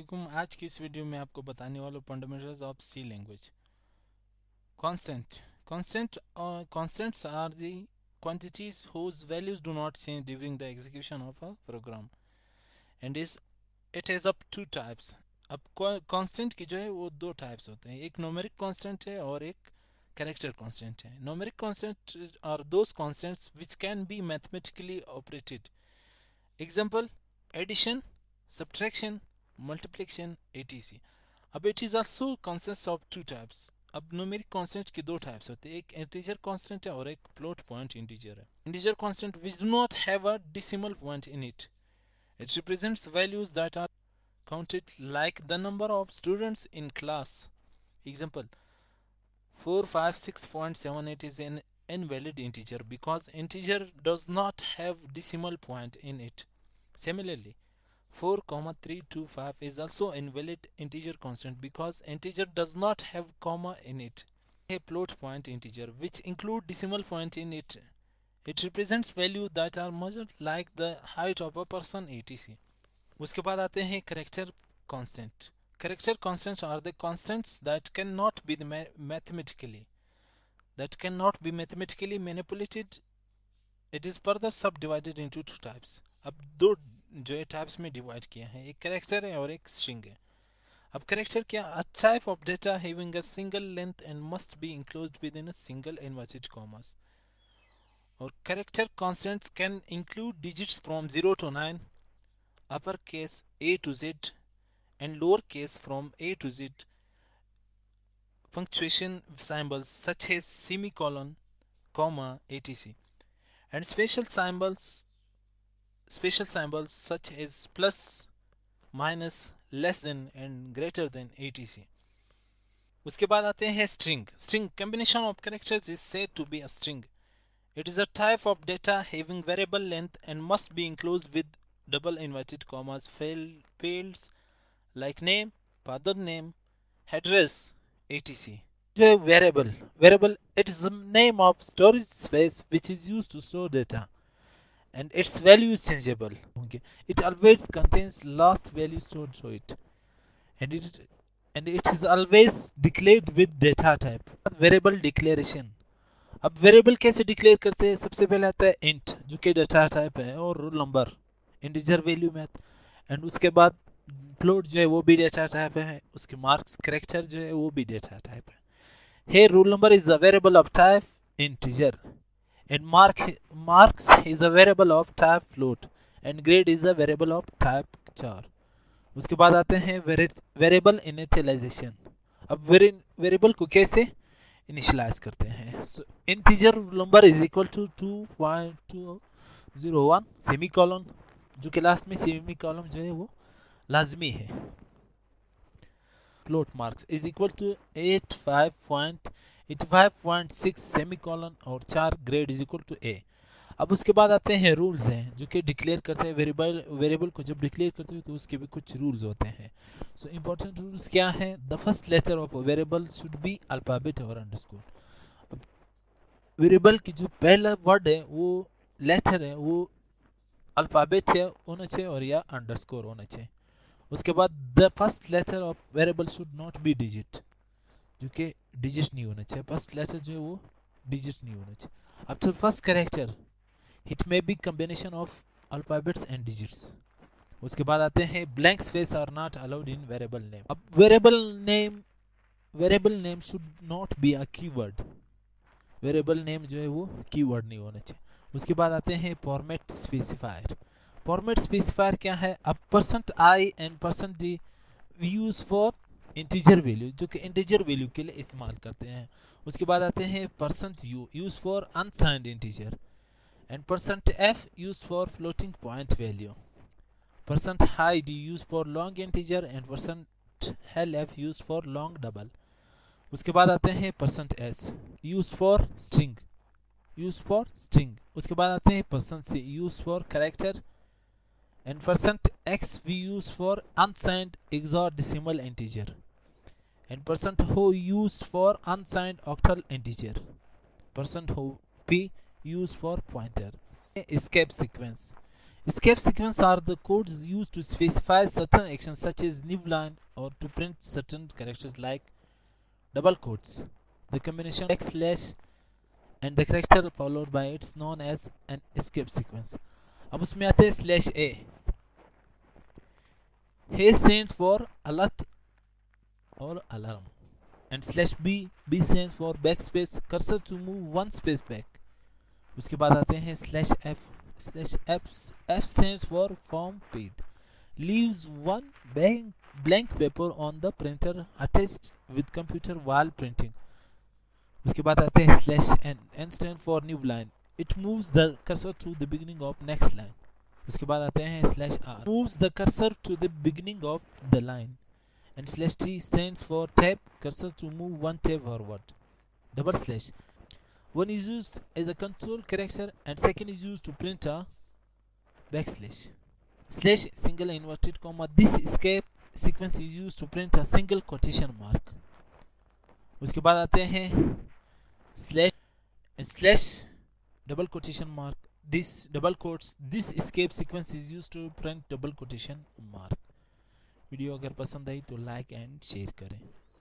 अस्सलामुअलैकुम। आज की इस वीडियो में आपको बताने वाला fundamentals of C language. Constants are the quantities whose values do not change during the execution of a program and it is up two types. अब कांस्टेंट की जो है वो दो टाइप्स होते हैं, एक न्यूमेरिक कांस्टेंट है और एक कैरेक्टर कांस्टेंट है। Numeric constant are those constants which can be mathematically operated. Example addition, subtraction, multiplication, etc. अब it is also consists of two types. अब न्यूमेरिक कांस्टेंट की दो टाइप्स होते हैं, एक इंटीजर कांस्टेंट है और एक फ्लोट पॉइंट इंटीजर है। Integer constant which do not have a decimal point in it. It represents values that are counted like the number of students in class. Example 456.78 is an invalid integer because integer does not have decimal point in it. Similarly, 4,325 is also invalid integer constant because integer does not have comma in it. A float point integer which include decimal point in it. It represents value that are measured like the height of a person etc. उसके बाद आते हैं character constant. Character constants are the constants that cannot be mathematically manipulated. It is further subdivided into two types. अब दो जो है types में divide किया है, एक कैरेक्टर है और एक स्ट्रिंग है। अब कैरेक्टर क्या, a type of data having a single length and must be enclosed within a single inverted commas. और character constants can include digits from 0 to 9, upper case A to Z and lower case from A to Z, punctuation symbols such as semicolon, comma, etc. and special symbols such as plus, minus, less than and greater than etc. उसके बाद आते हैं string. String combination of characters is said to be a string. It is a type of data having variable length and must be enclosed with double inverted commas fields like name, father name, address, etc. जो है variable it is the name of storage space which is used to store data and its value is changeable. Okay. It always contains last value stored to it and it is always declared with data type. Variable declaration. अब variable कैसे declare करते हैं, सबसे पहले आता है int जो कि डेटा टाइप है और रोल नंबर इंटीजर वैल्यू में आता है, एंड उसके बाद फ्लोट जो है वो भी डेटा टाइप है, उसके मार्क्स कैरेक्टर जो है वो भी डेटा टाइप है। Here roll number is a variable of type integer and marks is a variable of type float and grade is a variable of type char. उसके बाद आते हैं वेरिएबल इनिशियलाइजेशन. अब वेरिएबल को कैसे इनिशियलाइज करते हैं, so integer number is equal to 2.201 semicolon, जो कि लास्ट में सेमीकोलन जो है वो लाजमी है. Float marks is equal to 85.6 semicolon और 4 grade is equal to A. अब उसके बाद आते हैं रूल्स हैं जो कि डिक्लेयर करते हैं वेरिएबल को जब डिक्लेयर करते हैं तो उसके भी कुछ रूल्स होते हैं. सो इंपॉर्टेंट रूल्स क्या हैं, the first letter of variable should be alphabet और अंडरस्कोर. अब वेरिएबल की जो पहला वर्ड है वो लेटर है वो अल्फाबेट है होना चाहिए और या अंडरस्कोर होना चाहिए. उसके बाद the first letter of variable should not be digit, जो कि डिजिट नहीं होना चाहिए, फर्स्ट लेटर जो है वो डिजिट नहीं होना चाहिए. अब तो first character it may be combination of alphabets and digits. उसके बाद आते हैं blank space are not allowed in variable name. अब variable name should not be a keyword. variable name जो है वो keyword नहीं होना चाहिए. उसके बाद आते हैं format specifier. format specifier क्या है, अब %i and %d use for integer value, जो कि integer value के लिए इस्तेमाल करते हैं. उसके बाद आते हैं %u use for unsigned integer and %f used for floating point value, %hid used for long integer and %lf used for long double. उसके बाद आते हैं %s used for string. उसके बाद आते हैं %c used for character and %x we use for unsigned hexadecimal integer and %ho used for unsigned octal integer, %p used for pointer. Escape sequence. Escape sequence are the codes used to specify certain actions such as new line or to print certain characters like double quotes. The combination backslash and the character followed by it's known as an escape sequence. अब उसमें आते हैं slash A. A stands for alert or alarm, and slash B stands for backspace, cursor to move one space back. उसके बाद आते हैं slash F. Slash F stands for form paid, leaves one blank paper on the printer attached with computer while printing. उसके बाद आते हैं slash N stand for new line, it moves the cursor to the beginning of next line. उसके बाद आते हैं slash R, moves the cursor to the beginning of the line. And slash T stands for tab, cursor to move one tab forward. Double slash, one is used as a control character and second is used to print a backslash. Slash single inverted comma, this escape sequence is used to print a single quotation mark. उसके बाद आते हैं slash double quotation mark, this double quotes, this escape sequence is used to print double quotation mark. Video अगर पसंद आई तो like and share करें.